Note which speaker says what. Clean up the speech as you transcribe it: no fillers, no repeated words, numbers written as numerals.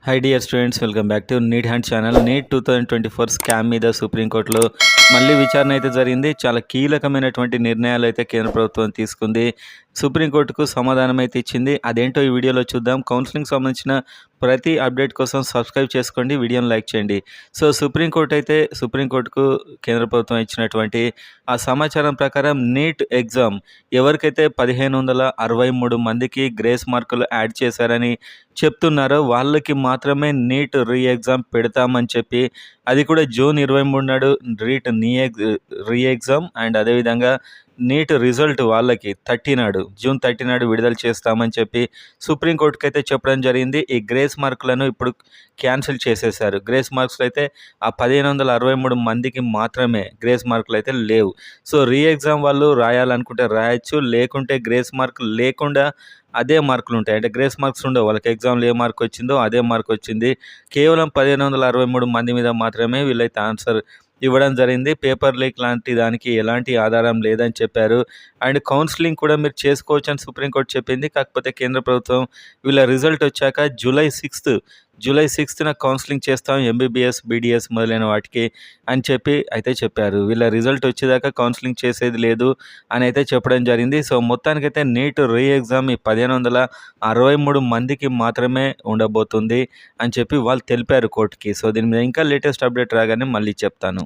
Speaker 1: High dear students, welcome back to NEET hand channel. NEET 2024 scam మీద సుప్రీంకోర్టులో మళ్ళీ విచారణ అయితే జరిగింది. చాలా కీలకమైనటువంటి నిర్ణయాలు అయితే కేంద్ర ప్రభుత్వం తీసుకుంది. సుప్రీంకోర్టుకు సమాధానం అయితే ఇచ్చింది. అదేంటో ఈ వీడియోలో చూద్దాం. కౌన్సిలింగ్ సంబంధించిన ప్రతి అప్డేట్ కోసం సబ్స్క్రైబ్ చేసుకోండి, వీడియోని లైక్ చేయండి. సో సుప్రీంకోర్టుకు కేంద్ర ప్రభుత్వం ఇచ్చినటువంటి ఆ సమాచారం ప్రకారం నీట్ ఎగ్జామ్ ఎవరికైతే 1563 మందికి గ్రేస్ మార్కులు యాడ్ చేశారని చెప్తున్నారో వాళ్ళకి మాత్రమే నీట్ రీ ఎగ్జామ్ పెడతామని చెప్పి, అది కూడా జూన్ 23 నాడు రీ ఎగ్జామ్ అండ్ అదేవిధంగా నీట్ రిజల్ట్ వాళ్ళకి జూన్ 30 నాడు విడుదల చేస్తామని చెప్పి సుప్రీంకోర్టుకి అయితే చెప్పడం జరిగింది. ఈ గ్రేస్ మార్కులను ఇప్పుడు క్యాన్సిల్ చేసేశారు. గ్రేస్ మార్క్స్లో అయితే ఆ 1563 మందికి మాత్రమే గ్రేస్ మార్కులు అయితే లేవు. సో రీ ఎగ్జామ్ వాళ్ళు రాయాలనుకుంటే రాయొచ్చు, లేకుంటే గ్రేస్ మార్క్ లేకుండా అదే మార్కులు ఉంటాయి. అంటే గ్రేస్ మార్క్స్ ఉండవు, వాళ్ళకి ఎగ్జామ్లో ఏ మార్క్ వచ్చిందో అదే మార్క్ వచ్చింది. కేవలం 1563 మంది మీద మాత్రమే వీళ్ళైతే ఆన్సర్ ఇవ్వడం జరిగింది. పేపర్ లీక్ లాంటి దానికి ఎలాంటి ఆధారం లేదని చెప్పారు. అండ్ కౌన్సిలింగ్ కూడా మీరు చేసుకోవచ్చు అని సుప్రీంకోర్టు చెప్పింది. కాకపోతే కేంద్ర ప్రభుత్వం వీళ్ళ రిజల్ట్ వచ్చాక జూలై 6న కౌన్సిలింగ్ చేస్తాం ఎంబీబీఎస్, బీడీఎస్ మొదలైన వాటికి అని చెప్పి అయితే చెప్పారు. వీళ్ళ రిజల్ట్ వచ్చేదాకా కౌన్సిలింగ్ చేసేది లేదు అని అయితే చెప్పడం జరిగింది. సో మొత్తానికైతే నీట్ రీ ఎగ్జామ్ ఈ 1563 మందికి మాత్రమే ఉండబోతుంది అని చెప్పి వాళ్ళు తెలిపారు కోర్టుకి. సో దీని మీద ఇంకా లేటెస్ట్ అప్డేట్ రాగానే మళ్ళీ చెప్తాను.